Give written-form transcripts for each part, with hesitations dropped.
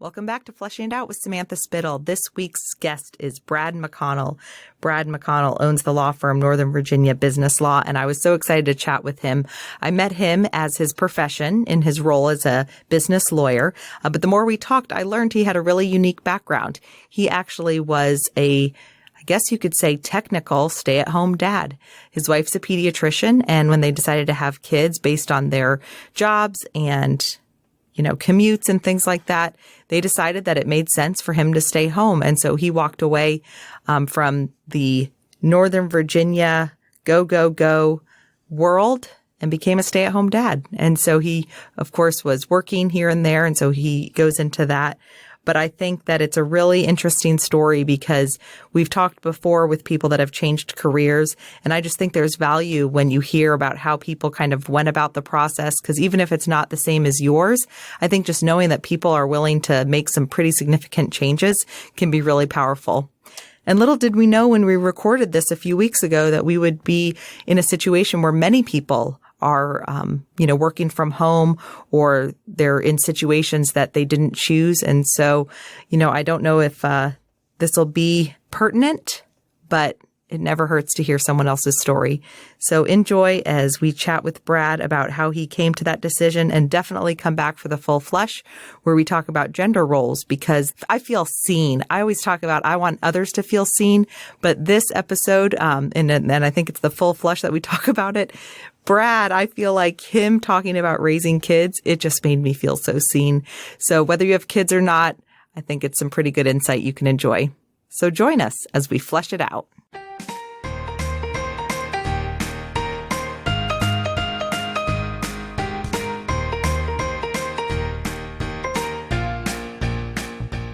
Welcome back to Fleshing It Out with Samantha Spittle. This week's guest is Brad McConnell. Brad McConnell owns the law firm Northern Virginia Business Law, and I was so excited to chat with him. I met him as his profession in his role as a business lawyer, but the more we talked, I learned he had a really unique background. He actually was I guess you could say, technical stay-at-home dad. His wife's a pediatrician, and when they decided to have kids based on their jobs and commutes and things like that, they decided that it made sense for him to stay home. And so he walked away from the Northern Virginia go world and became a stay-at-home dad. And so he, of course, was working here and there. And so he goes into that. But I think that it's a really interesting story because we've talked before with people that have changed careers. And I just think there's value when you hear about how people kind of went about the process. Because even if it's not the same as yours, I think just knowing that people are willing to make some pretty significant changes can be really powerful. And little did we know when we recorded this a few weeks ago that we would be in a situation where many people are, working from home, or they're in situations that they didn't choose. And so, I don't know if this will be pertinent, but it never hurts to hear someone else's story. So enjoy as we chat with Brad about how he came to that decision, and definitely come back for the full flesh where we talk about gender roles, because I feel seen. I always talk about I want others to feel seen, but this episode, and I think it's the full flesh that we talk about it. Brad, I feel like him talking about raising kids, it just made me feel so seen. So whether you have kids or not, I think it's some pretty good insight you can enjoy. So join us as we flesh it out.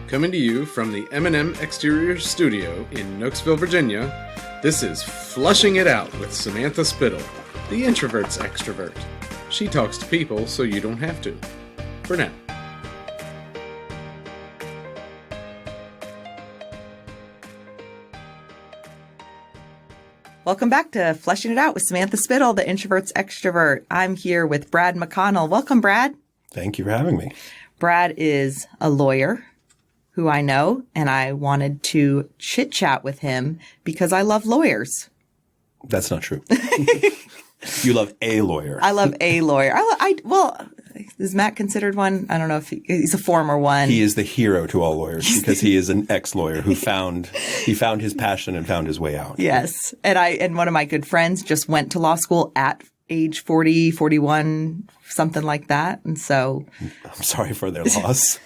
Coming to you from the M&M Exterior Studio in Knoxville, Virginia, this is Flushing It Out with Samantha Spittle, the introvert's extrovert. She talks to people so you don't have to. For now. Welcome back to Fleshing It Out with Samantha Spittle, the introvert's extrovert. I'm here with Brad McConnell. Welcome, Brad. Thank you for having me. Brad is a lawyer who I know, and I wanted to chit-chat with him because I love lawyers. That's not true. You love a lawyer. I love a lawyer. Well, is Matt considered one? I don't know if he's a former one. He is the hero to all lawyers because he is an ex-lawyer who found his passion and found his way out. Yes. And one of my good friends just went to law school at age 40, 41, something like that. And so I'm sorry for their loss.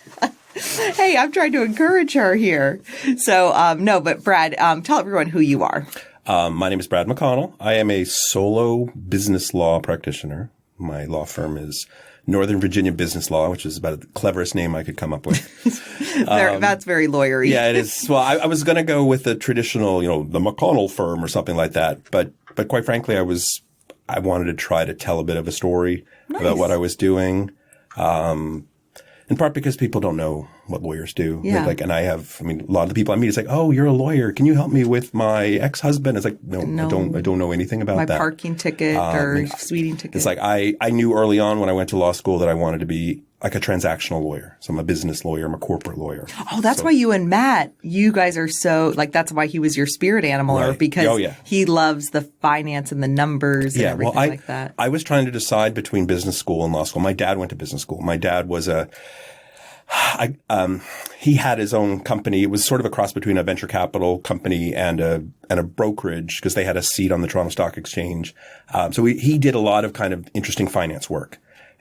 Hey, I'm trying to encourage her here. So, no, but Brad, tell everyone who you are. My name is Brad McConnell. I am a solo business law practitioner. My law firm is Northern Virginia Business Law, which is about the cleverest name I could come up with. That's very lawyery. Yeah, it is. Well, I was going to go with the traditional, the McConnell firm or something like that. But quite frankly, I wanted to try to tell a bit of a story about what I was doing. In part because people don't know what lawyers do. Yeah. A lot of the people I meet, it's like, oh, you're a lawyer. Can you help me with my ex-husband? It's like, no. I don't know anything about that. My parking ticket or speeding ticket. It's like, I knew early on when I went to law school that I wanted to be like a transactional lawyer. So I'm a business lawyer. I'm a corporate lawyer. Oh, that's why you and Matt, you guys are so, that's why he was your spirit animal, right. Or because he loves the finance and the numbers and everything like that. I was trying to decide between business school and law school. My dad went to business school. My dad was he had his own company. It was sort of a cross between a venture capital company and a brokerage because they had a seat on the Toronto Stock Exchange. So he did a lot of kind of interesting finance work.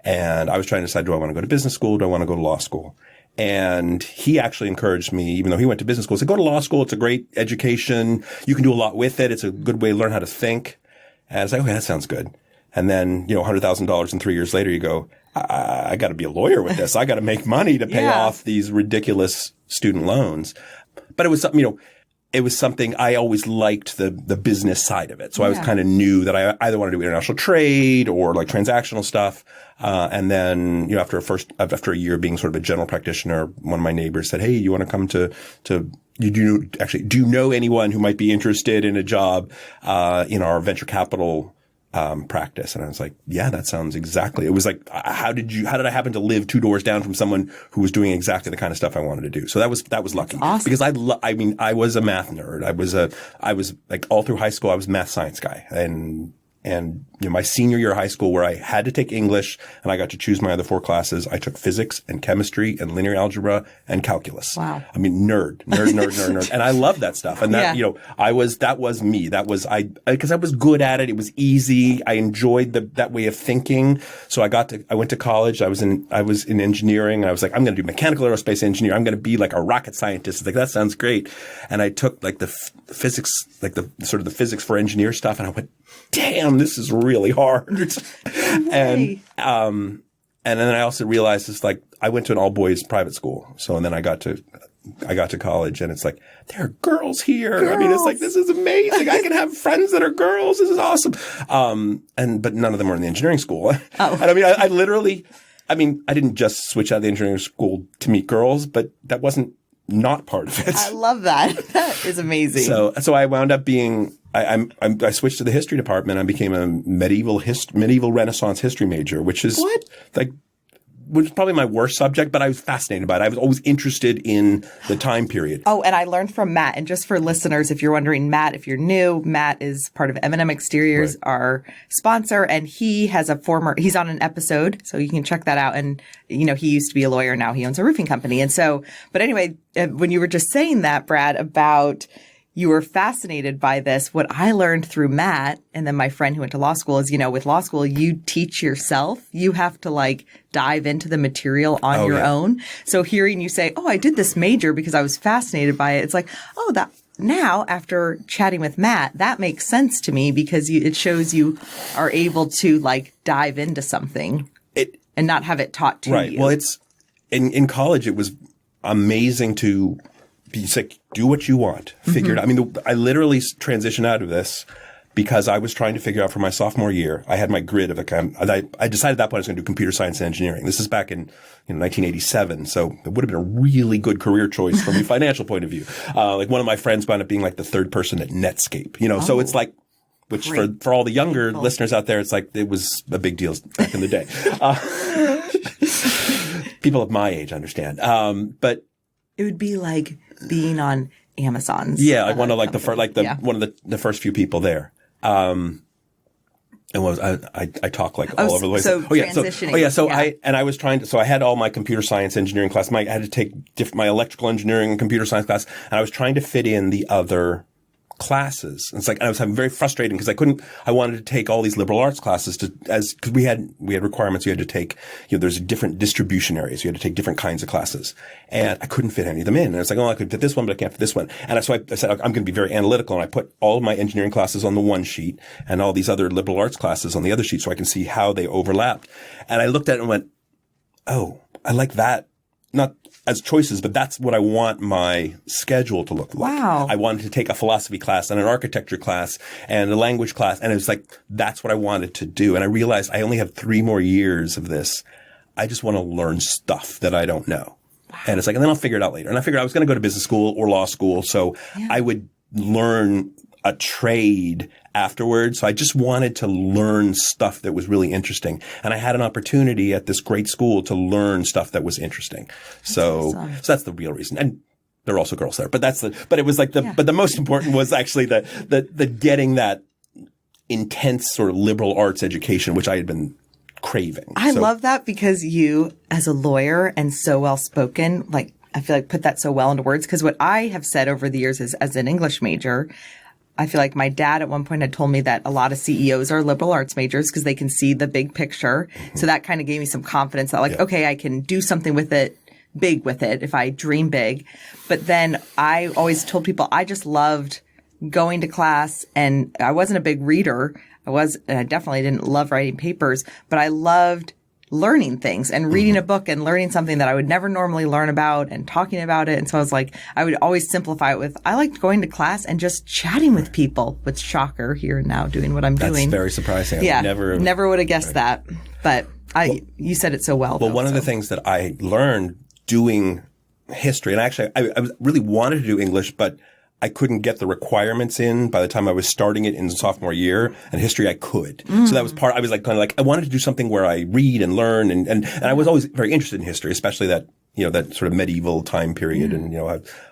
And I was trying to decide, do I want to go to business school? Do I want to go to law school? And he actually encouraged me, even though he went to business school, he said, go to law school. It's a great education. You can do a lot with it. It's a good way to learn how to think. And I was like, okay, that sounds good. And then, $100,000 and 3 years later, you go, I got to be a lawyer with this. I got to make money to pay off these ridiculous student loans. But it was something, it was something I always liked the business side of it. So I was kind of knew that I either wanted to do international trade or transactional stuff. And then, after a year being sort of a general practitioner, one of my neighbors said, hey, you want to come to do you know anyone who might be interested in a job, in our venture capital practice. And I was like, yeah, that sounds exactly. It was like, how did I happen to live 2 doors down from someone who was doing exactly the kind of stuff I wanted to do? So that was lucky. Awesome. Because I was a math nerd. I was like all through high school, I was a math science guy. And my senior year of high school, where I had to take English and I got to choose my other 4 classes, I took physics and chemistry and linear algebra and calculus. Wow. I mean, nerd. And I loved that stuff. And that, that was me. That was, because I was good at it. It was easy. I enjoyed that way of thinking. So I went to college. I was in engineering. I was like, I'm going to do mechanical aerospace engineer. I'm going to be like a rocket scientist. It's like, that sounds great. And I took like the physics, like the sort of the physics for engineer stuff. And I went, damn, this is really hard. And then I also realized it's like, I went to an all boys private school. So, and then I got to college and it's like, there are girls here. Girls. I mean, it's like, this is amazing. I can have friends that are girls. This is awesome. But none of them were in the engineering school. Oh. And I mean, I didn't just switch out of the engineering school to meet girls, but that wasn't not part of it. I love that. That is amazing. So I wound up being, I switched to the history department. I became a medieval Renaissance history major, which is was probably my worst subject, but I was fascinated by it. I was always interested in the time period. Oh, and I learned from Matt. And just for listeners, if you're wondering, Matt, if you're new, Matt is part of M&M Exteriors, right, our sponsor, and he has he's on an episode, so you can check that out. And, he used to be a lawyer. Now he owns a roofing company. And so, but anyway, when you were just saying that, Brad, about you were fascinated by this. What I learned through Matt and then my friend who went to law school is, with law school, you teach yourself. You have to dive into the material on your own. So hearing you say, I did this major because I was fascinated by it. It's like, now after chatting with Matt, that makes sense to me because it shows you are able to dive into something and not have it taught to you. Right. Well, it's in college, it was amazing to do what you want. Figure it out. I mean, I literally transitioned out of this because I was trying to figure out for my sophomore year. I had my grid of I decided at that point I was going to do computer science and engineering. This is back in 1987, so it would have been a really good career choice from a financial point of view. One of my friends wound up being the third person at Netscape. So it's which for all the younger listeners out there, it's it was a big deal back in the day. People of my age understand, but it would be like being on Amazon's. Yeah, one of one of the first few people there. And I talk all over the place. So transitioning. I was trying to. So I had all my computer science engineering class. I had to take my electrical engineering and computer science class, and I was trying to fit in the other classes. And it's I was having very frustrating because I wanted to take all these liberal arts classes because we had requirements. You had to take, there's different distribution areas. You had to take different kinds of classes and I couldn't fit any of them in. And it's I could fit this one, but I can't fit this one. And so I said, I'm going to be very analytical. And I put all of my engineering classes on the one sheet and all these other liberal arts classes on the other sheet so I can see how they overlapped. And I looked at it and went, oh, I like that. Not as choices, but that's what I want my schedule to look like. Wow. I wanted to take a philosophy class and an architecture class and a language class. And it was that's what I wanted to do. And I realized I only have 3 more years of this. I just want to learn stuff that I don't know. Wow. And it's and then I'll figure it out later. And I figured I was going to go to business school or law school. So I would learn a trade afterwards. So I just wanted to learn stuff that was really interesting. And I had an opportunity at this great school to learn stuff that was interesting. So that's the real reason. And there are also girls there, but it was but the most important was actually the getting that intense sort of liberal arts education, which I had been craving. I love that because you, as a lawyer and so well spoken, I feel put that so well into words. Because what I have said over the years is, as an English major, I feel my dad at one point had told me that a lot of CEOs are liberal arts majors because they can see the big picture. Mm-hmm. So that kind of gave me some confidence that okay, I can do something big with it if I dream big. But then I always told people I just loved going to class, and I wasn't a big reader. I definitely didn't love writing papers, but I loved learning things and reading a book and learning something that I would never normally learn about and talking about it. And so I was I would always simplify it with, I liked going to class and just chatting with people. Which, shocker, here and now doing what I'm doing. That's very surprising. Yeah. Never would have guessed that. But you said it so well. Well, one of the things that I learned doing history, and actually I really wanted to do English, but I couldn't get the requirements in by the time I was starting it in sophomore year, and history I could. So that was part. I was like kind of like I wanted to do something where I read and learn, and I was always very interested in history, especially that that sort of medieval time period, and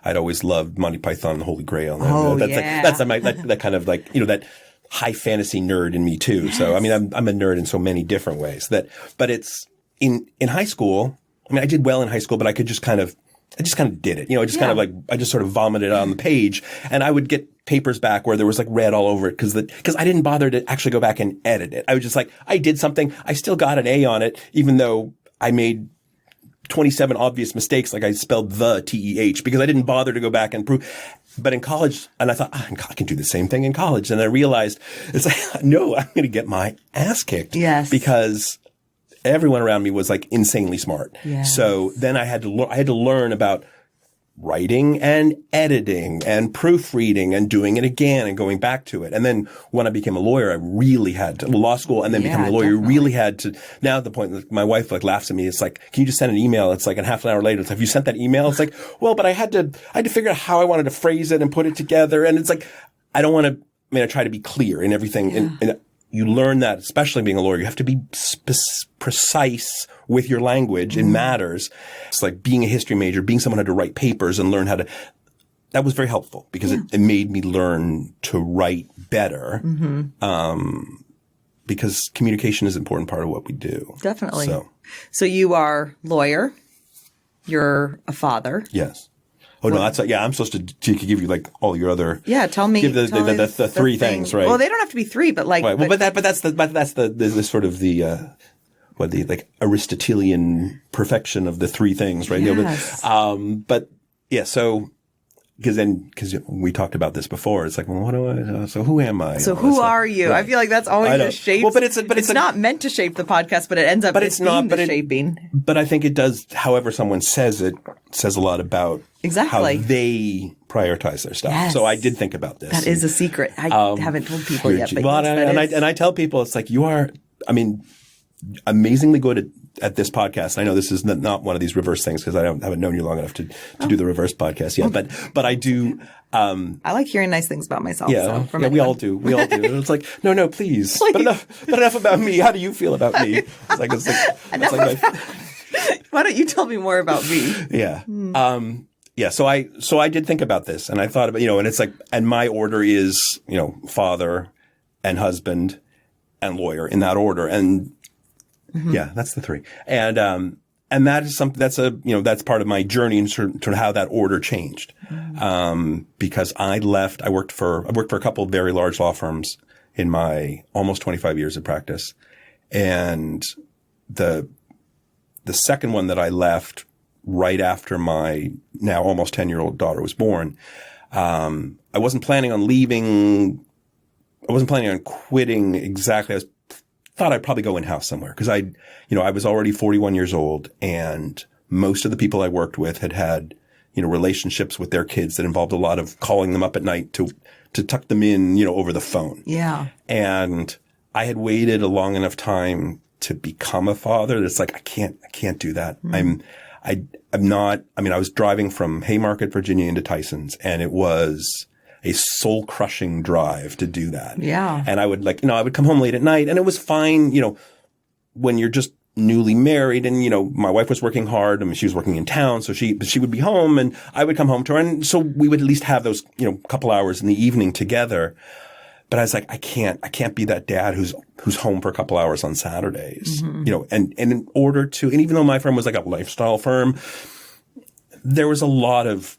I'd always loved Monty Python and the Holy Grail. Oh, that's that kind of like that high fantasy nerd in me too. Yes. So I mean I'm a nerd in so many different ways but it's in high school. I mean I did well in high school, but I just kind of did it. Kind of like I just sort of vomited on the page, and I would get papers back where there was like red all over it because I didn't bother to actually go back and edit it. I was just like, I did something. I still got an A on it, even though I made 27 obvious mistakes, like I spelled the TEH, because I didn't bother to go back and prove. But in college, and I thought, I can do the same thing in college. And I realized it's like, no, I'm going to get my ass kicked. Yes. Because everyone around me was like insanely smart. Yeah. So then I had to learn about writing and editing and proofreading and doing it again and going back to it. And then when I became a lawyer, I really had to law school and then becoming a lawyer, you really had to. Now at the point that my wife like laughs at me, it's like, can you just send an email? It's like a half an hour later. It's like, have you sent that email? It's like, well, but I had to figure out how I wanted to phrase it and put it together. And it's like, I don't want to, I try to be clear in everything. Yeah. And you learn that, especially being a lawyer, you have to be precise with your language in matters. It's like being a history major, being someone who had to write papers and learn how to. That was very helpful because it made me learn to write better. Because communication is an important part of what we do. Definitely. So you are lawyer. You're a father. Yes. Oh, no, that's I'm supposed to give you like all your other. Yeah, tell me. Give the three things, right? Well, they don't have to be three, but like. Right. Well, but that's the sort of the like Aristotelian perfection of the three things, right? Yes. But yeah, so because we talked about this before, it's like, well, so who am I? So who are you? Right. I feel like that's always the shape. Well, but it's not meant to shape the podcast, but it ends up. But it's not. But shaping. But I think it does. However, someone says it says a lot about how they prioritize their stuff. Yes. So I did think about this. That is a secret. I haven't told people yet. But I tell people it's like you are. I mean, amazingly good at this podcast. I know this is not one of these reverse things because I haven't known you long enough to do the reverse podcast yet. But I do. I like hearing nice things about myself. Yeah, so we all do. We all do. It's like no, please. But enough about me. How do you feel about me? It's like why don't you tell me more about me? Yeah. Yeah. So I did think about this, and I thought about and it's like, and my order is father and husband and lawyer in that order, and. Yeah, that's the three. And that is something that's part of my journey and sort of how that order changed. Because I worked for a couple of very large law firms in my almost 25 years of practice. And the second one that I left right after my now almost 10-year-old daughter was born, I wasn't planning on leaving. I wasn't planning on quitting exactly. I thought I'd probably go in-house somewhere because I was already 41 years old, and most of the people I worked with had relationships with their kids that involved a lot of calling them up at night to tuck them in, over the phone. Yeah. And I had waited a long enough time to become a father that's like, I can't do that. I'm not, I was driving from Haymarket, Virginia into Tysons, and it was a soul-crushing drive to do that. Yeah. And I would I would come home late at night, and it was fine, when you're just newly married and, my wife was working hard. She was working in town, so she would be home and I would come home to her. And so we would at least have those, couple hours in the evening together. But I was like, I can't be that dad who's home for a couple hours on Saturdays, and in order to, and even though my firm was like a lifestyle firm, there was a lot of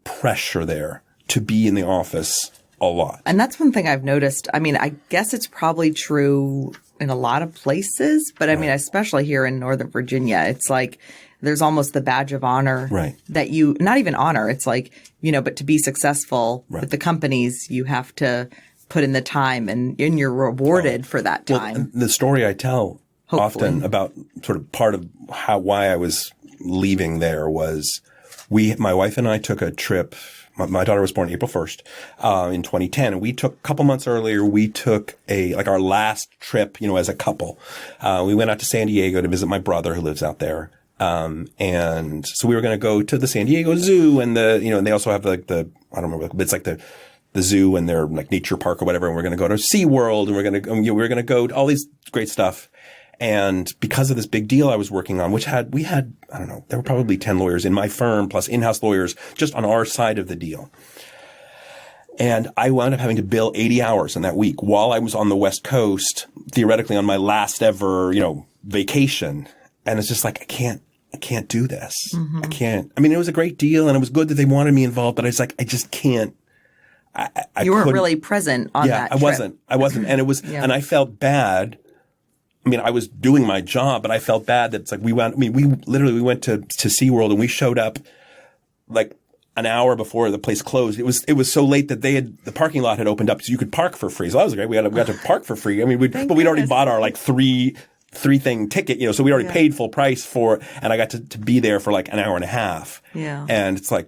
pressure there to be in the office a lot. And that's one thing I've noticed. I guess it's probably true in a lot of places, but especially here in Northern Virginia, it's like there's almost the badge of honor that you, not even honor, it's like, but to be successful with the companies, you have to put in the time and you're rewarded for that time. Well, the story I tell often about sort of part of why I was leaving there was my wife and I took a trip. My daughter was born April 1st, in 2010. And we took, a couple months earlier, we took our last trip, as a couple. We went out to San Diego to visit my brother who lives out there. And so we were going to go to the San Diego Zoo and and they also have like I don't remember, but it's like the zoo and their like nature park or whatever. And we're going to go to SeaWorld and we're going to go to all these great stuff. And because of this big deal I was working on, which we had, I don't know, there were probably 10 lawyers in my firm plus in-house lawyers just on our side of the deal. And I wound up having to bill 80 hours in that week while I was on the West Coast, theoretically on my last ever, vacation. And it's just like, I can't do this. I can't. I mean, it was a great deal and it was good that they wanted me involved, but I was like, I just can't. You weren't really present on that trip. I wasn't. And it was, and I felt bad. I mean, I was doing my job, but I felt bad that it's like we went to SeaWorld and we showed up like an hour before the place closed. It was so late that the parking lot had opened up so you could park for free. So that was great. We got to park for free. I mean, we'd already bought our like three thing ticket, so we already paid full price for it. And I got to be there for like an hour and a half. Yeah. And it's like,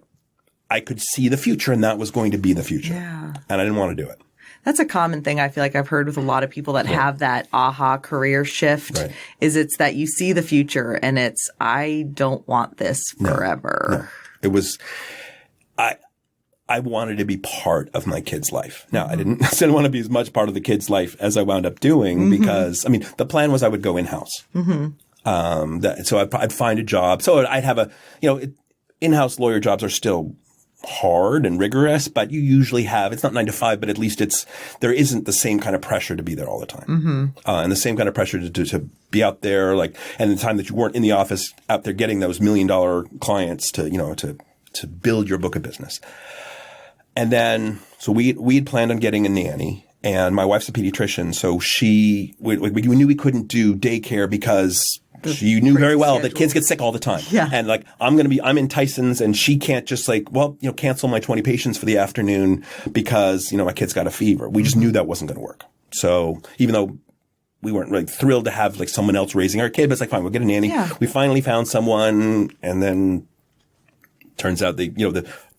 I could see the future and that was going to be the future. Yeah. And I didn't want to do it. That's a common thing I feel like I've heard with a lot of people that have that aha career shift is it's that you see the future and it's, I don't want this forever. No. It was, I wanted to be part of my kid's life. Now, I didn't want to be as much part of the kid's life as I wound up doing because, I mean, the plan was I would go in-house. So I'd find a job. So I'd have in-house lawyer jobs are still hard and rigorous, but you usually it's not 9 to 5, but at least there isn't the same kind of pressure to be there all the time. And the same kind of pressure to be out there, and the time that you weren't in the office out there getting those $1 million clients to build your book of business. And then, so we'd planned on getting a nanny, and my wife's a pediatrician, so we knew we couldn't do daycare because she knew very well that kids get sick all the time. Yeah. And like, I'm in Tyson's and she can't just cancel my 20 patients for the afternoon because, my kid's got a fever. We just knew that wasn't going to work. So even though we weren't really thrilled to have like someone else raising our kid, but it's like, fine, we'll get a nanny. Yeah. We finally found someone, and then turns out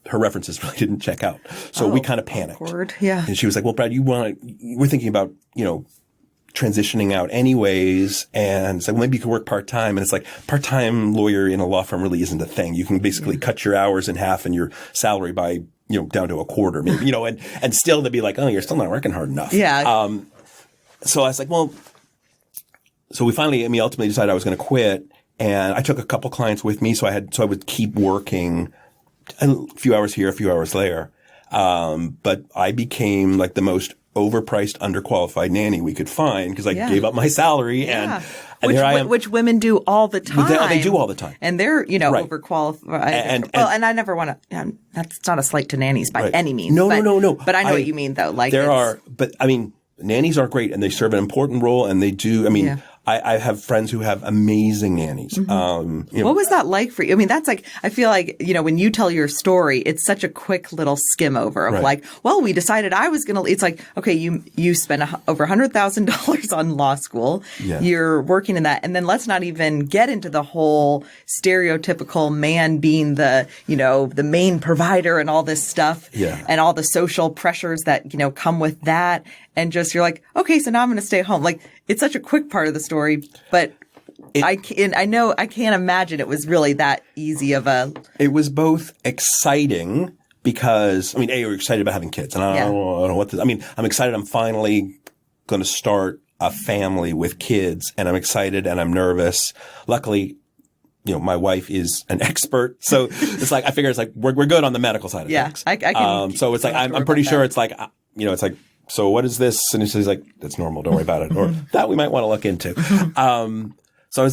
her references really didn't check out. So we kind of panicked. Awkward. Yeah. And she was like, well, Brad, we're thinking about, transitioning out anyways. And it's like, well, maybe you could work part-time. And it's like, part-time lawyer in a law firm really isn't a thing. You can basically cut your hours in half and your salary by, down to a quarter, maybe, and still they'd be like, oh, you're still not working hard enough. Yeah. So I was like, well, so we ultimately decided I was going to quit. And I took a couple clients with me. So I would keep working a few hours here, a few hours there. But I became like the most overpriced, underqualified nanny we could find because I gave up my salary and here I am. Which women do all the time. They do all the time. And they're, overqualified. And I never want to, that's not a slight to nannies by any means. No. But I know what you mean though. Like but I mean, nannies are great and they serve an important role and they do, I have friends who have amazing nannies. What was that like for you? I mean, that's like, I feel like, when you tell your story, it's such a quick little skim over of like, well, we decided I was going to, it's like, okay, you spent over $100,000 on law school. Yeah. You're working in that. And then let's not even get into the whole stereotypical man being the, the main provider and all this stuff and all the social pressures that, come with that. And just, you're like, okay, so now I'm going to stay home. Like, it's such a quick part of the story, but I can't imagine it was really that easy of a. It was both exciting because, you're excited about having kids. And I don't know what I'm excited I'm finally going to start a family with kids. And I'm excited and I'm nervous. Luckily, my wife is an expert. So it's like, I figure it's like, we're good on the medical side of things. I can. So it's like, I'm pretty sure it's like, it's like, so what is this? And he's like, that's normal. Don't worry about it. Or that we might want to look into. So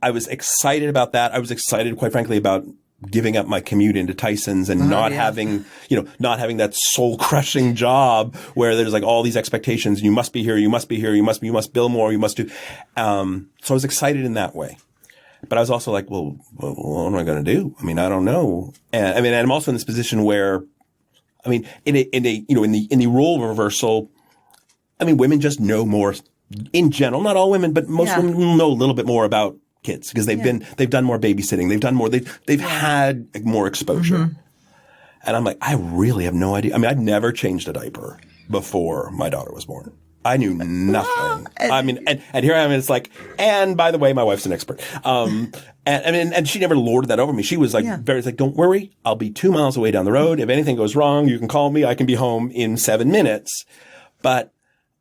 I was excited about that. I was excited, quite frankly, about giving up my commute into Tyson's and not having that soul crushing job where there's like all these expectations. You must be here. You must be here. You must bill more. You must do. So I was excited in that way. But I was also like, well, what am I going to do? I don't know. And I'm also in this position where, in the role reversal, women just know more in general, not all women, but most women know a little bit more about kids because they've done more babysitting. They've done more, they've had more exposure. And I'm like, I really have no idea. I've never changed a diaper before my daughter was born. I knew nothing. I mean, and here I am, and it's like, and by the way, my wife's an expert. And she never lorded that over me. She was like, very like, don't worry, I'll be 2 miles away down the road. If anything goes wrong, you can call me. I can be home in 7 minutes. But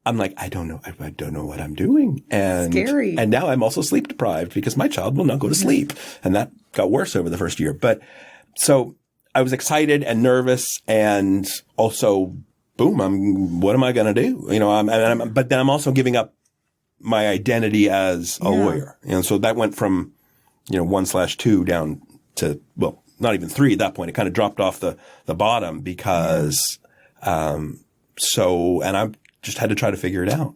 I'm like, I don't know what I'm doing. And scary. And now I'm also sleep deprived because my child will not go to sleep. And that got worse over the first year. But so I was excited and nervous and also, boom, what am I going to do? You know, but then I'm also giving up my identity as a lawyer. And so that went from, 1/2 down to, well, not even 3 at that point. It kind of dropped off the bottom because, and I just had to try to figure it out.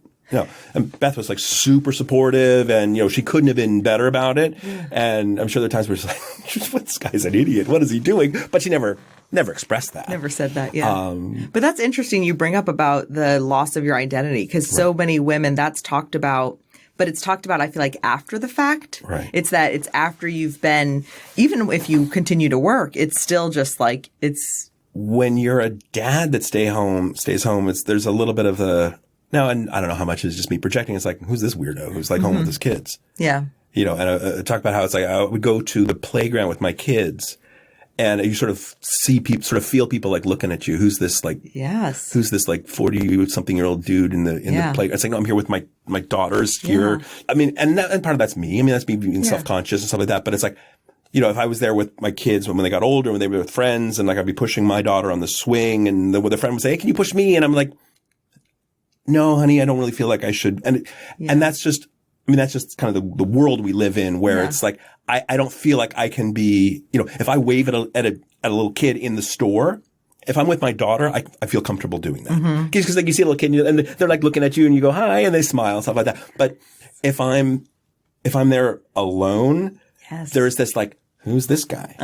And Beth was like super supportive and, she couldn't have been better about it. Yeah. And I'm sure there are times where she's like, this guy's an idiot. What is he doing? But she never expressed that. Never said that. Yeah. But that's interesting. You bring up about the loss of your identity because so many women that's talked about, but it's talked about, I feel like after the fact. Right. It's after you've been, even if you continue to work, it's still just like when you're a dad that stays home, there's a little bit of now, and I don't know how much is just me projecting. It's like, who's this weirdo who's like home with his kids? Yeah. And I talk about how it's like I would go to the playground with my kids and you sort of see people, sort of feel people like looking at you. Who's this like, who's this like 40-something-year-old dude in the playground? It's like, no, I'm here with my daughters here. Yeah. I mean, and part of that's me. I mean, that's me being self-conscious and stuff like that. But it's like, if I was there with my kids when they got older, when they were with friends and like I'd be pushing my daughter on the swing and the friend would say, hey, can you push me? And I'm like, no, honey, I don't really feel like I should. And that's just kind of the world we live in where it's like, I don't feel like I can be, if I wave at a little kid in the store, if I'm with my daughter, I feel comfortable doing that. Because like you see a little kid and they're like looking at you and you go, hi, and they smile and stuff like that. But if I'm there alone, there's this like, who's this guy?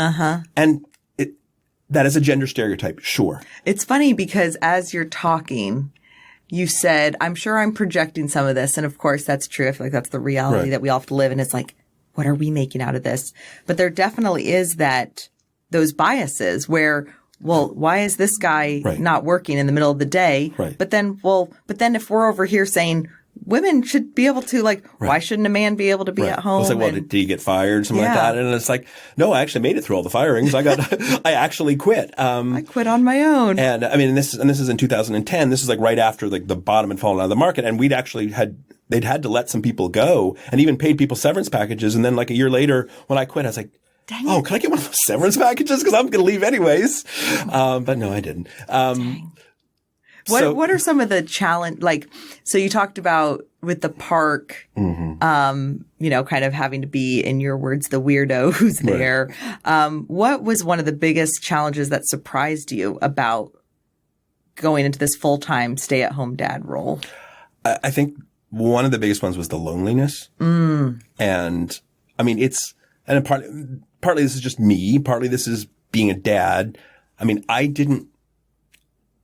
And that is a gender stereotype. Sure. It's funny because as you're talking, you said, I'm sure I'm projecting some of this. And of course, that's true. I feel like that's the reality that we all have to live. And it's like, what are we making out of this? But there definitely is those biases where, well, why is this guy not working in the middle of the day? Right. But then if we're over here saying women should be able to why shouldn't a man be able to be at home? It's like, well, did he get fired? Something like that. And it's like, no, I actually made it through all the firings. I actually quit. I quit on my own. And I mean, this is in 2010. This is like right after like the bottom had fallen out of the market. And we'd actually they'd had to let some people go and even paid people severance packages. And then like a year later when I quit, I was like, oh, can I get one of those severance packages? Cause I'm going to leave anyways. But no, I didn't. What are some of the challenge, so you talked about with the park, kind of having to be, in your words, the weirdo who's there. What was one of the biggest challenges that surprised you about going into this full-time stay-at-home dad role? I think one of the biggest ones was the loneliness. And I mean, partly this is just me. Partly this is being a dad. I mean,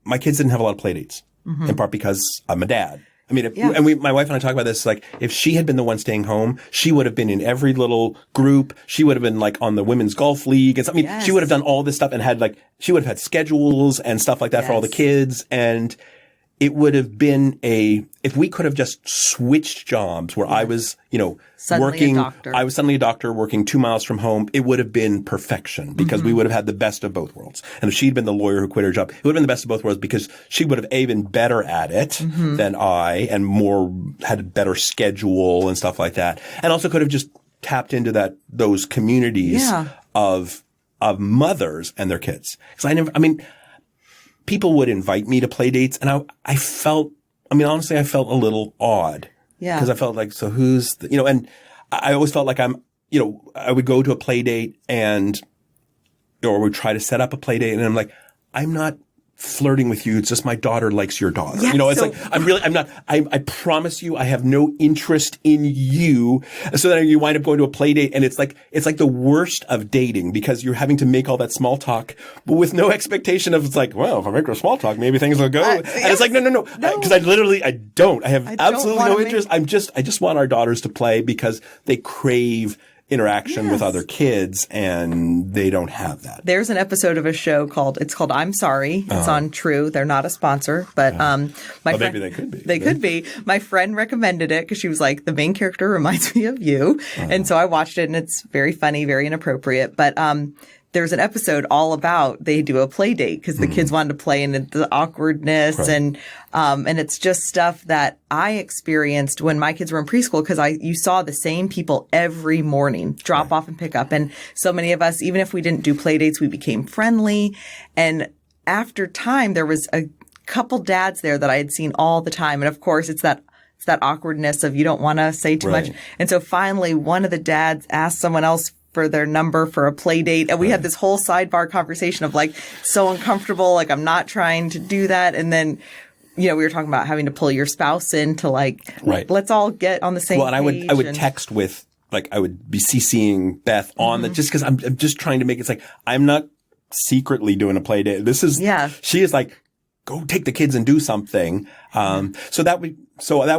my kids didn't have a lot of play dates, in part because I'm a dad. I mean, my wife and I talk about this, like, if she had been the one staying home, she would have been in every little group. She would have been like on the women's golf league. And I mean, she would have done all this stuff and she would have had schedules and stuff like that for all the kids. And it would have been if we could have just switched jobs where I was, working, I was suddenly a doctor working 2 miles from home, it would have been perfection because we would have had the best of both worlds. And if she'd been the lawyer who quit her job, it would have been the best of both worlds because she would have been better at it than I and had a better schedule and stuff like that. And also could have just tapped into those communities of mothers and their kids. Because people would invite me to play dates and I felt a little odd. Yeah. Because I felt like, so who's, and I always felt like I would go to a play date or would try to set up a play date and I'm like, I'm not flirting with you. It's just my daughter likes your daughter. Yeah, I promise you, I have no interest in you. So then you wind up going to a play date and it's like the worst of dating because you're having to make all that small talk, but with no expectation of, it's like, well, if I make her small talk, maybe things will go. And it's like, no. Cause I have absolutely no interest. I just want our daughters to play because they crave interaction with other kids, and they don't have that. There's an episode of a show called I'm Sorry. It's on True. They're not a sponsor, but Maybe they could be. They could be. My friend recommended it because she was like, the main character reminds me of you. And so I watched it, and it's very funny, very inappropriate. But there's an episode all about they do a play date because the kids wanted to play, and the awkwardness and it's just stuff that I experienced when my kids were in preschool because you saw the same people every morning, drop off and pick up. And so many of us, even if we didn't do play dates, we became friendly. And after time, there was a couple dads there that I had seen all the time. And of course, it's that awkwardness of you don't want to say too much. And so finally, one of the dads asked someone else for their number for a play date. And we had this whole sidebar conversation of like, so uncomfortable. Like, I'm not trying to do that. And then, we were talking about having to pull your spouse in to like, let's all get on the same page. Well, and I would text with, like, I would be CCing Beth on that just because I'm just trying to make it's like, I'm not secretly doing a play date. She is like, go take the kids and do something. So that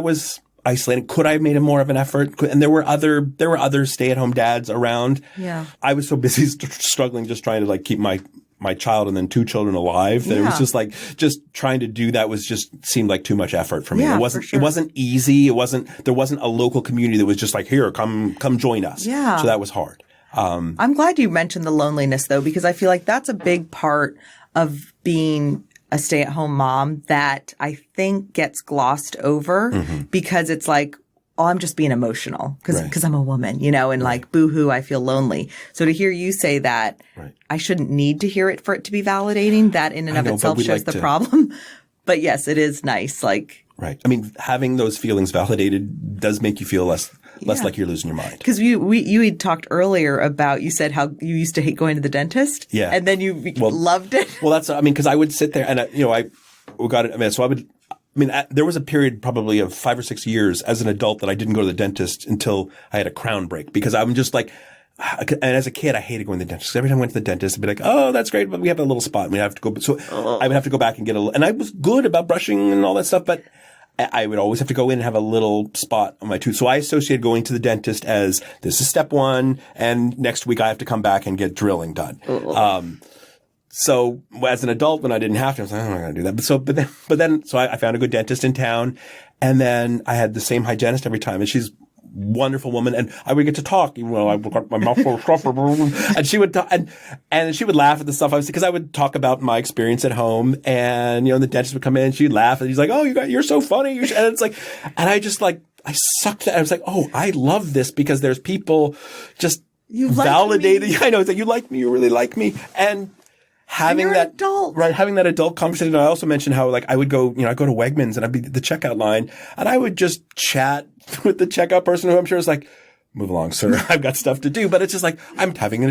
was isolating. Could I have made more of an effort? And there were other stay-at-home dads around. Yeah. I was so busy struggling just trying to like keep my child and then 2 children alive that it was just like trying to do that seemed like too much effort for me. Yeah, It wasn't easy. There wasn't a local community that was just like, here, come join us. Yeah. So that was hard. I'm glad you mentioned the loneliness though, because I feel like that's a big part of being a stay-at-home mom that I think gets glossed over because it's like, oh, I'm just being emotional because I'm a woman, and like, boo-hoo, I feel lonely. So to hear you say that, I shouldn't need to hear it for it to be validating. That in and of itself shows the problem. But yes, it is nice. Like, right. I mean, having those feelings validated does make you feel less like you're losing your mind. Because you had talked earlier about, you said how you used to hate going to the dentist. Yeah. And then you loved it. Well, because I would sit there and, there was a period probably of 5 or 6 years as an adult that I didn't go to the dentist until I had a crown break because I'm just like, and as a kid, I hated going to the dentist. Every time I went to the dentist, I'd be like, oh, that's great, but we have a little spot and we have to go. So I would have to go back and get and I was good about brushing and all that stuff, but I would always have to go in and have a little spot on my tooth. So I associated going to the dentist as this is step 1 and next week I have to come back and get drilling done. So as an adult, when I didn't have to, I was like, I'm not going to do that. But then I found a good dentist in town and then I had the same hygienist every time and she's a wonderful woman and I would get to talk even though I got my mouth full of stuff and she would talk and she would laugh at the stuff I was because I would talk about my experience at home and the dentist would come in and she'd laugh and he's like, oh, you're so funny. And it's like, and I just like, I sucked that. I was like, oh, I love this because there's people just validating. I know it's like, you like me, you really like me. And having that adult. Right, having that adult conversation. I also mentioned how like I would go, I go to Wegmans and I'd be the checkout line and I would just chat with the checkout person who I'm sure is like, move along, sir. I've got stuff to do. But it's just like, I'm having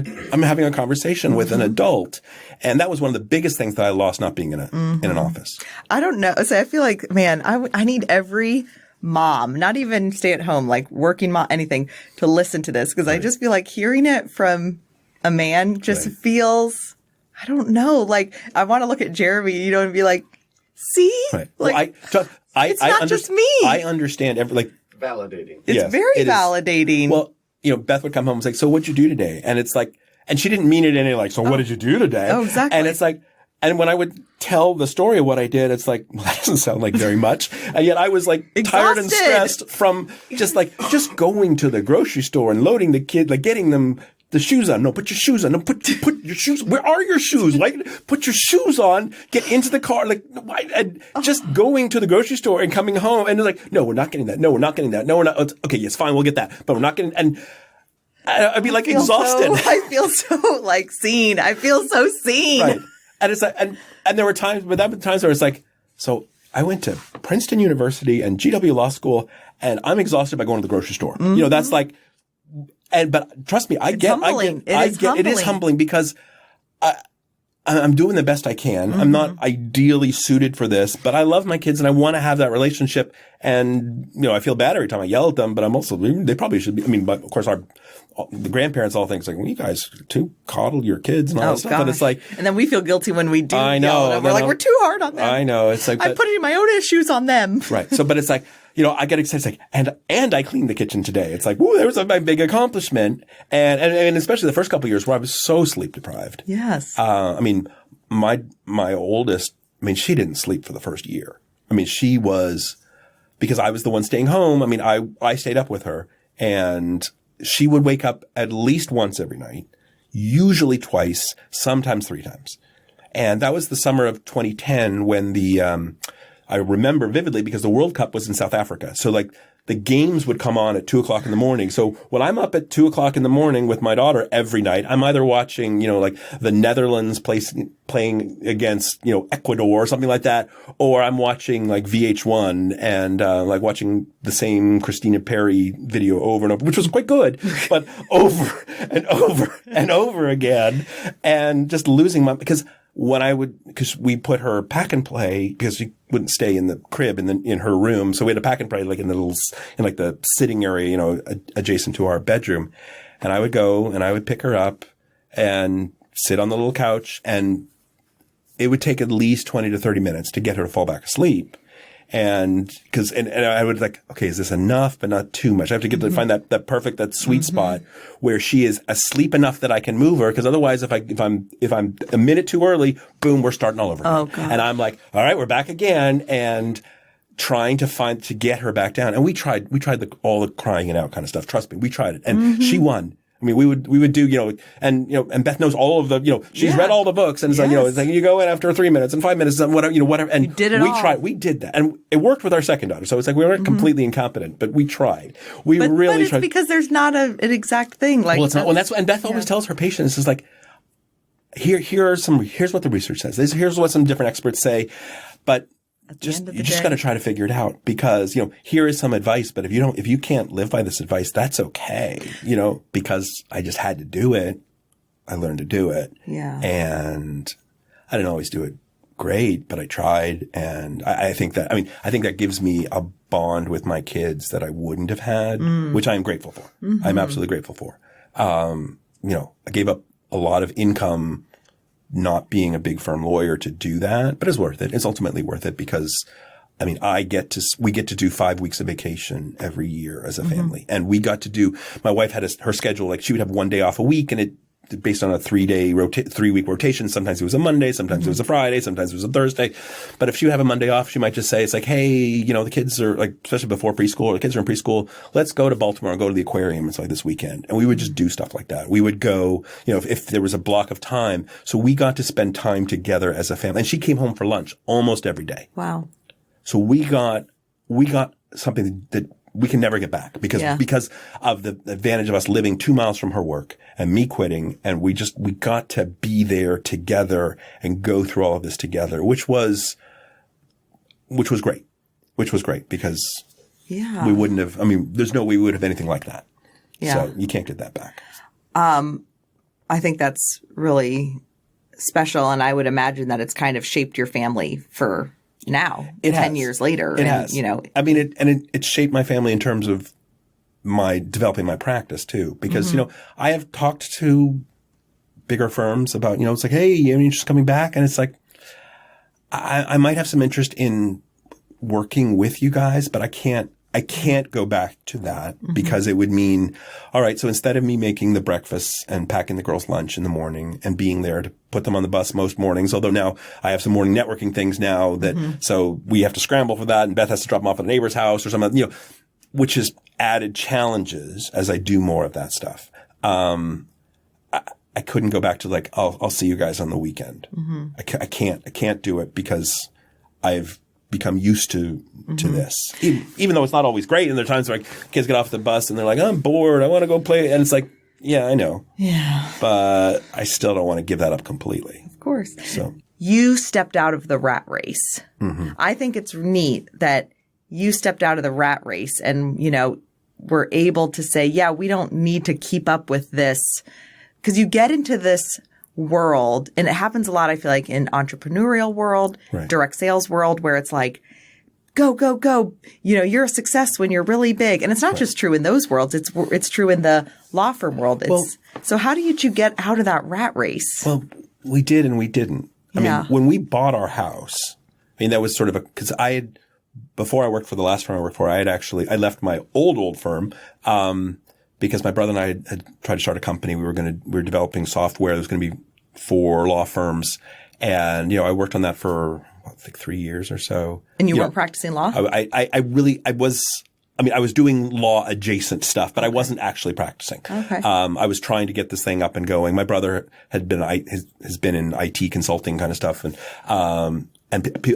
a conversation with an adult. And that was one of the biggest things that I lost not being in an office. I don't know. So I feel like, man, I need every mom, not even stay at home, like working mom, anything to listen to this. Cause I just feel like hearing it from a man just feels, I don't know. Like I want to look at Jeremy, and be like, see, right. like well, it's not just me. I understand validating. It's very validating. Well, Beth would come home and say, so what'd you do today? And it's like, and she didn't mean it any like, so what did you do today? Oh, exactly. And it's like, and when I would tell the story of what I did, it's like, well, that doesn't sound like very much. And yet I was like tired and stressed from just going to the grocery store and loading the kid, like getting them the shoes on. No, put your shoes on. No, put your shoes. Where are your shoes? Like, put your shoes on. Get into the car. Like, and just going to the grocery store and coming home. And they're like, no, we're not getting that. No, we're not getting that. No, we're not. Okay, yes, fine, we'll get that. But we're not getting. And I'd be like exhausted. I feel so like seen. I feel so seen. Right. And it's like, and there were times, but that were times where it's like, so I went to Princeton University and GW Law School, and I'm exhausted by going to the grocery store. Mm-hmm. That's like. But trust me, it is humbling because I'm doing the best I can. Mm-hmm. I'm not ideally suited for this, but I love my kids and I want to have that relationship. And, I feel bad every time I yell at them, but I'm also, they probably should be, but of course the grandparents all think like, well, you guys too coddle your kids and all that stuff. Gosh. And it's like, and then we feel guilty when we do. I know. We're like, we're too hard on them. I know. It's like, I'm putting my own issues on them. Right. So, but it's like, I get excited. It's like, and I cleaned the kitchen today. It's like, woo, there was my big accomplishment. And especially the first couple of years where I was so sleep deprived. Yes. I mean, my oldest, I mean, she didn't sleep for the first year. I mean, she was, because I was the one staying home. I mean, I stayed up with her, and she would wake up at least once every night, usually twice, sometimes 3 times. And that was the summer of 2010 when I remember vividly because the World Cup was in South Africa. So like the games would come on at 2:00 in the morning. So when I'm up at 2:00 in the morning with my daughter every night, I'm either watching, like the Netherlands playing against, Ecuador or something like that, or I'm watching like VH1 and, like watching the same Christina Perry video over and over, which was quite good, but over and over and over again, and just losing because we put her pack and play because she wouldn't stay in the crib in her room. So we had a pack and play like in the sitting area, adjacent to our bedroom. And I would go and I would pick her up and sit on the little couch, and it would take at least 20 to 30 minutes to get her to fall back asleep. And I would like, okay, is this enough, but not too much? I have to get to find that perfect, that sweet spot where she is asleep enough that I can move her. Cause otherwise, if I'm a minute too early, boom, we're starting all over again. Oh, God. And I'm like, all right, we're back again. And trying to get her back down. And we tried all the crying it out kind of stuff. Trust me, we tried it. And she won. I mean, we would do, and Beth knows all of the, she's read all the books, and it's like, it's like you go in after 3 minutes and 5 minutes and whatever. And you did it all. We did that. And it worked with our second daughter. So it's like we weren't completely incompetent, but we tried. But it's tried. Because there's not an exact thing. Like, well, it's not. Well, and Beth always tells her patients, is like, here's what the research says. Here's what some different experts say. But you just got to try to figure it out, because, here is some advice, but if you can't live by this advice, that's okay, because I just had to do it. I learned to do it. Yeah. And I didn't always do it great, but I tried. And I think that gives me a bond with my kids that I wouldn't have had, which I'm grateful for. I'm absolutely grateful for. I gave up a lot of income not being a big firm lawyer to do that, but it's worth it. It's ultimately worth it because, I mean, we get to do 5 weeks of vacation every year as a family. And we got to do, my wife had her schedule, like she would have 1 day off a week, and it based on a 3-week rotation. Sometimes it was a Monday, sometimes it was a Friday, sometimes it was a Thursday. But if she would have a Monday off, she might just say, it's like, hey, the kids are like, especially before preschool, the kids are in preschool, let's go to Baltimore and go to the aquarium. It's like this weekend. And we would just do stuff like that. We would go, if there was a block of time. So we got to spend time together as a family. And she came home for lunch almost every day. Wow. So we got something that we can never get back because of the advantage of us living 2 miles from her work and me quitting. And we got to be there together and go through all of this together, which was great because we wouldn't have, there's no way we would have anything like that. Yeah. So you can't get that back. I think that's really special. And I would imagine that it's kind of shaped your family for now, 10 years later. It has. It shaped my family in terms of developing my practice too. Because, I have talked to bigger firms about, it's like, hey, you're just coming back. And it's like, I might have some interest in working with you guys, but I can't go back to that because it would mean, all right, so instead of me making the breakfast and packing the girls' lunch in the morning and being there to put them on the bus most mornings, although now I have some morning networking things now that, so we have to scramble for that, and Beth has to drop them off at a neighbor's house or something, which is added challenges as I do more of that stuff. I couldn't go back to like, I'll see you guys on the weekend. I can't do it because I've become used to this, even though it's not always great. And there are times where kids get off the bus and they're like, I'm bored, I want to go play. And it's like, yeah, I know. Yeah. But I still don't want to give that up completely. Of course. So you stepped out of the rat race. I think it's neat that you stepped out of the rat race and, were able to say, yeah, we don't need to keep up with this, because you get into this world, and it happens a lot, I feel like, in entrepreneurial world, direct sales world, where it's like, go, go, go. You're a success when you're really big. And it's not just true in those worlds. It's true in the law firm world. So how did you get out of that rat race? Well, we did and we didn't. I mean, when we bought our house, that was sort of because before I worked for the last firm I worked for, I left my old firm, because my brother and I had tried to start a company. We were developing software that was going to be for law firms. And, I worked on that for like 3 years or so. And you weren't practicing law? I was doing law adjacent stuff, but I wasn't actually practicing. Okay. I was trying to get this thing up and going. My brother has been in IT consulting kind of stuff. And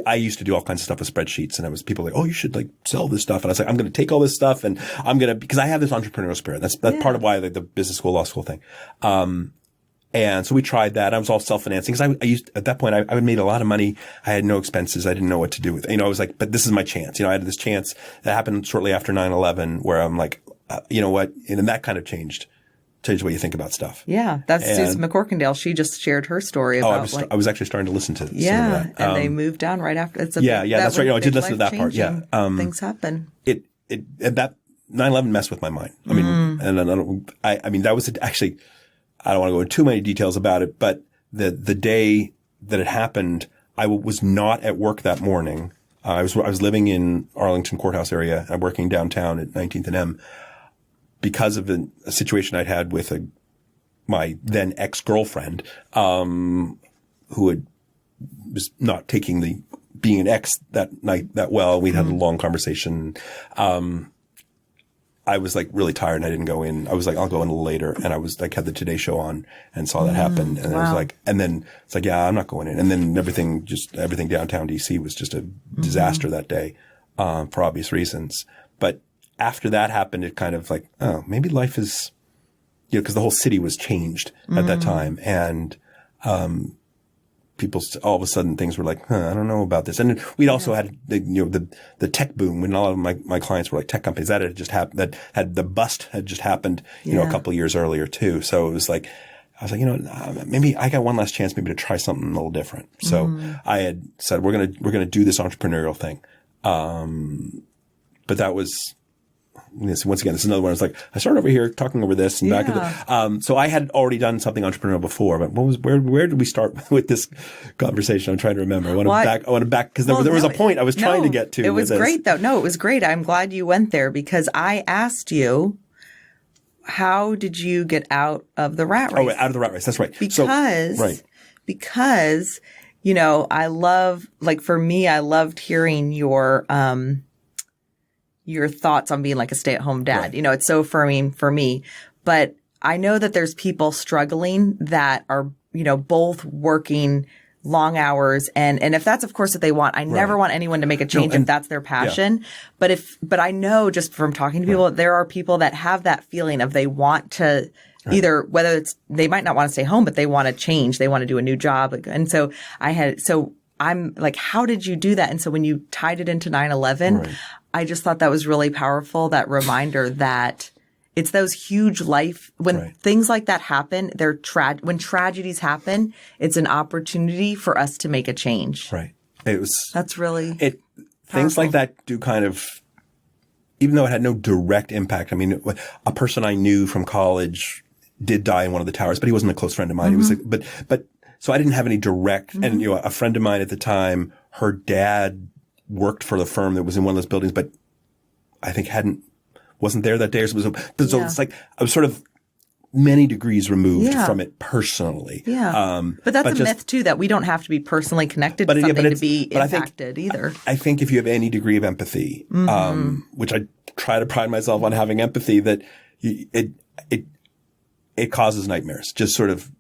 I used to do all kinds of stuff with spreadsheets, and it was people like, oh, you should like sell this stuff. And I was like, I'm going to take all this stuff and because I have this entrepreneurial spirit. That's part of why the business school, law school thing. And so we tried that. I was all self-financing because at that point, I made a lot of money. I had no expenses. I didn't know what to do with it. I was like, but this is my chance. I had this chance that happened shortly after 9/11 where I'm like, you know what? And that kind of changed the way you think about stuff. Yeah. That's Susan McCorkindale. She just shared her story about I was actually starting to listen to some of that. And they moved down right after. That's right. I did listen to that part. Yeah. Things happen. That 9/11 messed with my mind. I mean, and that was actually, I don't want to go into too many details about it, but the day that it happened, I was not at work that morning. I was living in Arlington Courthouse area. I'm working downtown at 19th and M because of a situation I'd had with my then ex-girlfriend, who was not taking being an ex that night that well. We'd had a long conversation. I was like really tired and I didn't go in. I was like, I'll go in a little later. And I was like, had the Today Show on and saw that happen. And I was like, and then it's like, yeah, I'm not going in. And then everything downtown DC was just a disaster that day, for obvious reasons. But after that happened, it kind of like, oh, maybe life is, because the whole city was changed at that time. And, people all of a sudden things were like, I don't know about this. And we'd also had the tech boom when a lot of my clients were like tech companies that had just happened, the bust had just happened, a couple of years earlier too. So it was like, I was like, maybe I got one last chance maybe to try something a little different. So I had said, we're going to do this entrepreneurial thing. But that was, once again, this is another one. It's like I started over here talking over this and back at the. So I had already done something entrepreneurial before, but where did we start with this conversation? I'm trying to remember. I want to back because there was a point I was trying to get to. It was great though. No, it was great. I'm glad you went there because I asked you, how did you get out of the rat race? Oh, out of the rat race. That's right. Because I love, like for me, I loved hearing your thoughts on being like a stay-at-home dad. Right. It's so affirming for me. But I know that there's people struggling that are, both working long hours. And if that's, of course, what they want, I never want anyone to make a change if that's their passion. Yeah. But I know just from talking to people, there are people that have that feeling of they want to either, whether it's, they might not want to stay home, but they want to change. They want to do a new job. And so I'm like, how did you do that? And so when you tied it into 9/11, I just thought that was really powerful, that reminder that it's those huge when things like that happen, when tragedies happen, it's an opportunity for us to make a change. Right. That's really things like that do kind of, even though it had no direct impact. I mean, a person I knew from college did die in one of the towers, but he wasn't a close friend of mine. It was like, so I didn't have any direct, and a friend of mine at the time, her dad worked for the firm that was in one of those buildings, but I think wasn't there that day or something. So it's like I was sort of many degrees removed from it personally. Yeah. But that's a myth too, that we don't have to be personally connected to something to be impacted either. I think if you have any degree of empathy, which I try to pride myself on having empathy, that it causes nightmares. Just sort of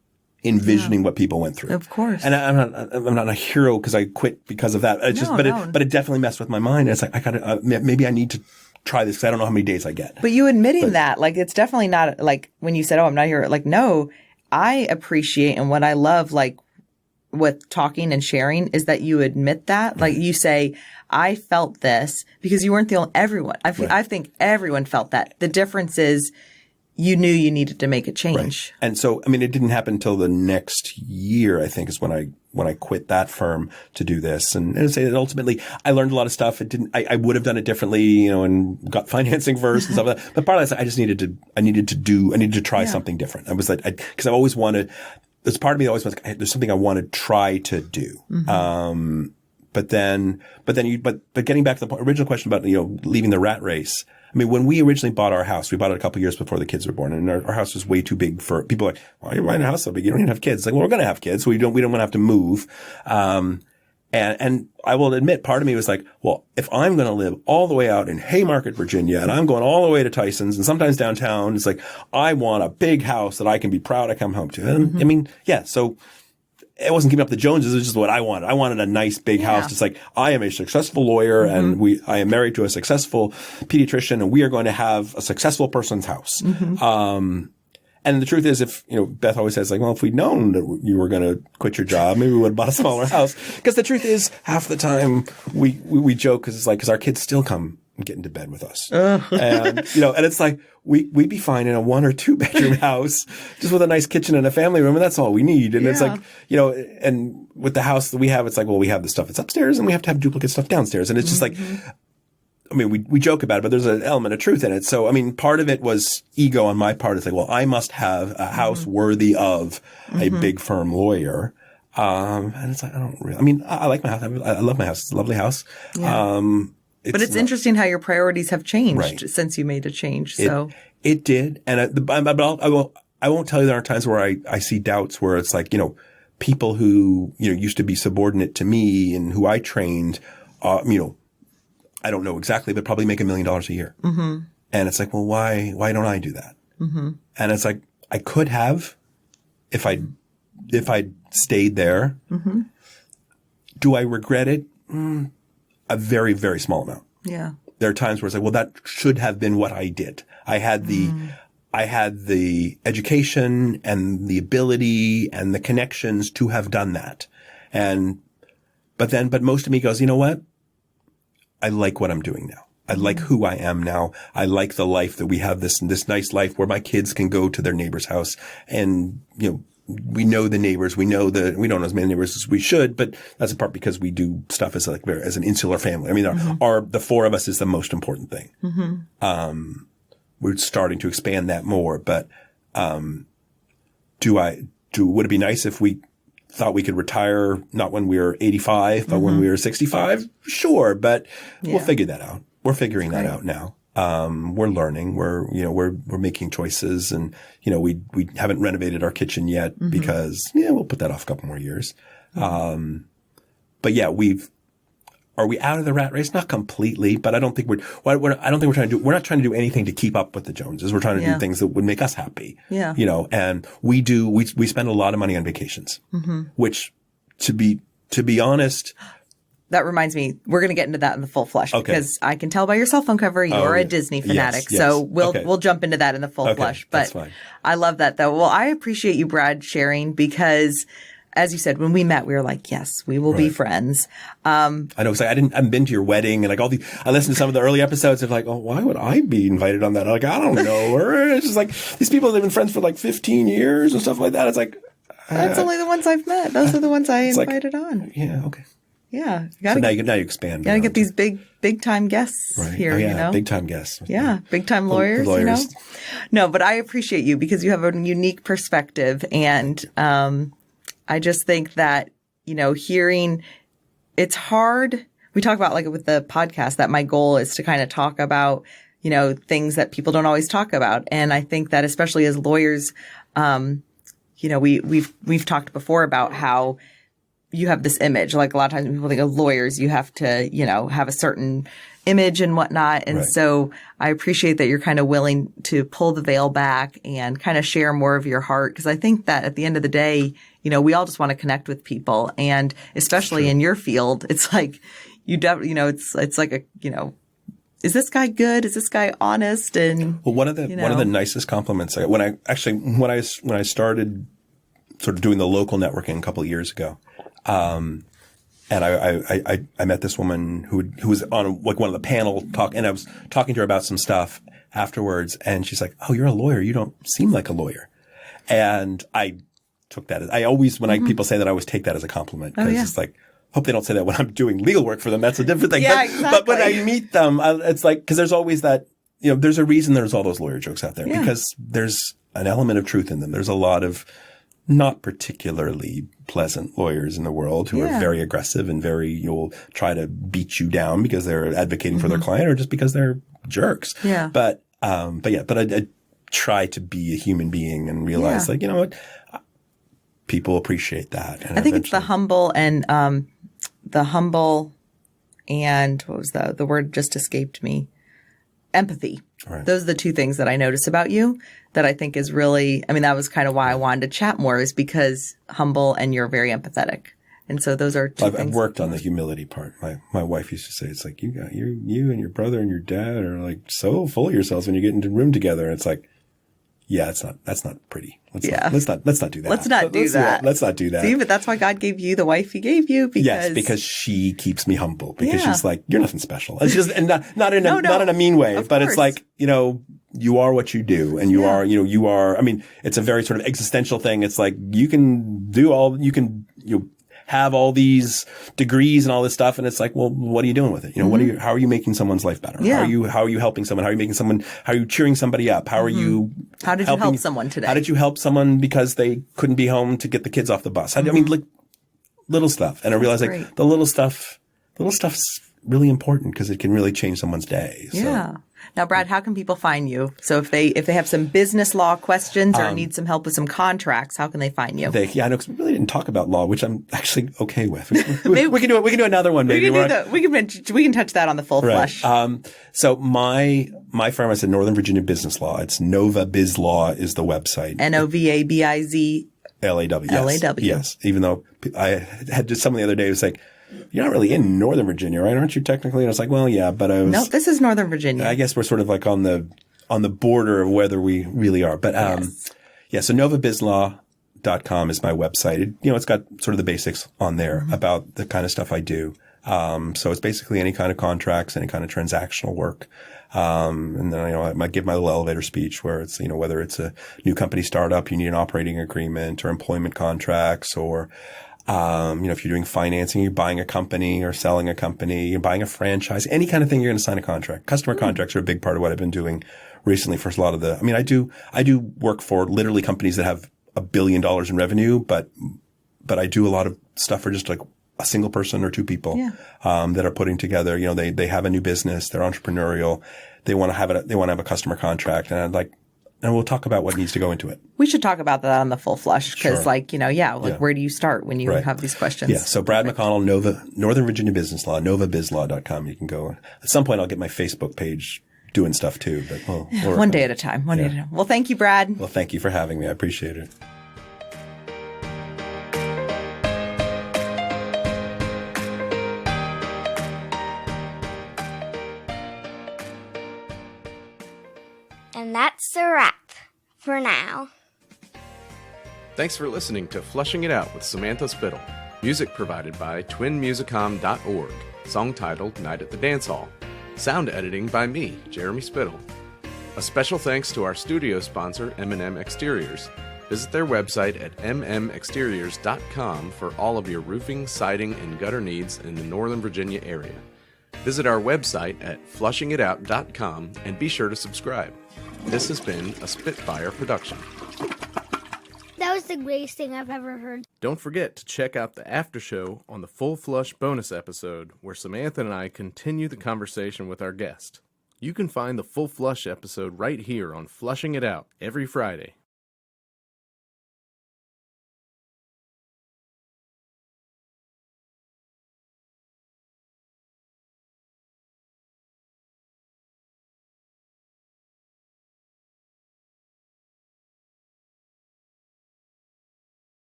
envisioning what people went through. Of course. And I'm not a hero because I quit because of that. But it definitely messed with my mind. It's like, maybe I need to try this because I don't know how many days I get. But you admitting that, like, it's definitely not like when you said, oh, I'm not here. Like, no, I appreciate, and what I love, like, with talking and sharing is that you admit that. Like, you say, I felt this, because you weren't the only, everyone. I think everyone felt that. The difference is, you knew you needed to make a change. Right. And so, I mean, it didn't happen until the next year, I think, is when I quit that firm to do this. And say that ultimately I learned a lot of stuff. I would have done it differently, and got financing first and stuff like that. But part of that, I just needed to try something different. I was like, because I always wanted, there's part of me that always was like, there's something I want to try to do. But But getting back to the original question about, leaving the rat race. I mean, when we originally bought our house, we bought it a couple of years before the kids were born, and our house was way too big for people. Like, well, you're buying a house so big, you don't even have kids. Like, well, we're going to have kids, so we don't want to have to move. And I will admit, part of me was like, well, if I'm going to live all the way out in Haymarket, Virginia, and I'm going all the way to Tyson's and sometimes downtown, it's like, I want a big house that I can be proud to come home to. And I mean, yeah, so it wasn't keeping up the Joneses. It was just what I wanted. I wanted a nice big house. Just like, I am a successful lawyer and I am married to a successful pediatrician, and we are going to have a successful person's house. And the truth is, if, Beth always says, like, well, if we'd known that you were going to quit your job, maybe we would have bought a smaller house. Because the truth is, half the time we joke because it's like, because our kids still come and get into bed with us. And, and it's like, we'd be fine in a 1 or 2 bedroom house just with a nice kitchen and a family room, and that's all we need. And it's like, and with the house that we have, it's like, well, we have the stuff that's upstairs and we have to have duplicate stuff downstairs. And it's just like, I mean, we joke about it, but there's an element of truth in it. So, I mean, part of it was ego on my part. It's like, well, I must have a house worthy of a big firm lawyer. And it's like, I like my house. I love my house. It's a lovely house. Yeah. But it's interesting how your priorities have changed since you made a change. So it did. And I won't tell you there are times where I see doubts where it's like, people who, used to be subordinate to me and who I trained, I don't know exactly, but probably make $1 million a year. And it's like, well, why don't I do that? And it's like, I could have if I'd stayed there. Do I regret it? A very, very small amount. Yeah. There are times where it's like, well, that should have been what I did. I had the education and the ability and the connections to have done that. But most of me goes, you know what? I like what I'm doing now. I like who I am now. I like the life that we have, this nice life where my kids can go to their neighbor's house and, we know the neighbors. We don't know as many neighbors as we should, but that's in part because we do stuff as an insular family. I mean, the 4 of us is the most important thing. We're starting to expand that more, but, would it be nice if we thought we could retire not when we were 85, but when we were 65? Sure. But we'll figure that out. We're figuring that out now. We're learning. We're making choices, and, we haven't renovated our kitchen yet because, we'll put that off a couple more years. But yeah, are we out of the rat race? Not completely, but I don't think we're not trying to do anything to keep up with the Joneses. We're trying to do things that would make us happy. Yeah. And we spend a lot of money on vacations, which to be honest, that reminds me, we're going to get into that in the full flush because I can tell by your cell phone cover you're a Disney fanatic. Yes. So we'll jump into that in the full flush. But that's fine. I love that though. Well, I appreciate you, Brad, sharing because, as you said, when we met, we were like, yes, we will be friends. I know. It's like, I haven't been to your wedding, and like I listened to some of the early episodes of like, oh, why would I be invited on that? Like, I don't know. Or it's just like these people have been friends for like 15 years and stuff like that. It's like, that's only the ones I've met. Those are the ones I invited on. Yeah. Okay. Yeah. Now you expand. Gotta get these big time guests here, big time guests. Yeah. Big time lawyers, No, but I appreciate you because you have a unique perspective. And, I just think that, hearing it's hard. We talk about like with the podcast that my goal is to kind of talk about, things that people don't always talk about. And I think that especially as lawyers, we've talked before about how you have this image. Like a lot of times when people think of lawyers, you have to, have a certain image and whatnot. And so I appreciate that you're kind of willing to pull the veil back and kind of share more of your heart. Because I think that at the end of the day, we all just want to connect with people. And especially in your field, it's like it's like is this guy good? Is this guy honest? And one of the nicest compliments when I started sort of doing the local networking a couple of years ago, and I met this woman who was on like one of the panel talk, and I was talking to her about some stuff afterwards, and she's like, "Oh, you're a lawyer. You don't seem like a lawyer." And I took that when people say that, I always take that as a compliment because it's like, hope they don't say that when I'm doing legal work for them. That's a different thing. But when I meet them, it's like, because there's always that, there's a reason there's all those lawyer jokes out there because there's an element of truth in them. There's a lot of not particularly pleasant lawyers in the world who are very aggressive and you'll try to beat you down because they're advocating for their client or just because they're jerks. Yeah. But I try to be a human being and realize like, you know what? People appreciate that. And I think it's the humble and what was the word just escaped me? Empathy. Right. Those are the two things that I notice about you that I think is really, I mean, that was kind of why I wanted to chat more, is because humble and you're very empathetic. And so those are two things. I've worked on the humility part. My wife used to say, it's like, you and your brother and your dad are like so full of yourselves when you get into a room together. And it's like, yeah, that's not pretty. Let's not do that. Let's not do that. Let's not do that. See, but that's why God gave you the wife he gave you. Because she keeps me humble. Because she's like, you're nothing special. It's just, and not in a mean way, but it's like, you are what you do, and you are. I mean, it's a very sort of existential thing. It's like you can have all these degrees and all this stuff, and it's like, well, what are you doing with it? How are you making someone's life better? Yeah. How are you helping someone? How are you cheering somebody up? How are you? How did you help someone today? How did you help someone because they couldn't be home to get the kids off the bus? I mean, like little stuff. And I realized like the little stuff's really important because it can really change someone's day. So. Yeah. Now, Brad, how can people find you? So if they have some business law questions or need some help with some contracts, how can they find you? I know, because we really didn't talk about law, which I'm actually okay with. We can do another one. Maybe we can touch that on the full flush. So my firm is in Northern Virginia Business Law. It's Nova Biz Law is the website. NOVABIZ LAW. LAW. Yes. Even though I had just someone the other day who was like, you're not really in Northern Virginia, right? Aren't you technically? And I was like, well, yeah, but I was. No, this is Northern Virginia. I guess we're sort of like on the border of whether we really are. But, so novabizlaw.com is my website. It's got sort of the basics on there about the kind of stuff I do. So it's basically any kind of contracts, any kind of transactional work. And then, I might give my little elevator speech where it's, whether it's a new company startup, you need an operating agreement or employment contracts or, if you're doing financing, you're buying a company or selling a company, you're buying a franchise, any kind of thing, you're going to sign a contract. Customer contracts are a big part of what I've been doing recently for a lot of I do work for literally companies that have $1 billion in revenue, but I do a lot of stuff for just like a single person or two people, that are putting together, they have a new business, they're entrepreneurial, they want to have a customer contract. And and we'll talk about what needs to go into it. We should talk about that on the full flush because where do you start when you have these questions? Yeah. So Brad McConnell, Northern Virginia Business Law, novabizlaw.com. You can go. At some point I'll get my Facebook page doing stuff too, but one day at a time. One day at a time. Well, thank you, Brad. Well, thank you for having me. I appreciate it. And that's a wrap for now. Thanks for listening to Flushing It Out with Samantha Spittle. Music provided by twinmusicom.org. Song titled Night at the Dance Hall. Sound editing by me, Jeremy Spittle. A special thanks to our studio sponsor, M&M Exteriors. Visit their website at mmexteriors.com for all of your roofing, siding, and gutter needs in the Northern Virginia area. Visit our website at flushingitout.com and be sure to subscribe. This has been a Spitfire production. That was the greatest thing I've ever heard. Don't forget to check out the after show on the Full Flush bonus episode where Samantha and I continue the conversation with our guest. You can find the Full Flush episode right here on Flushing It Out every Friday.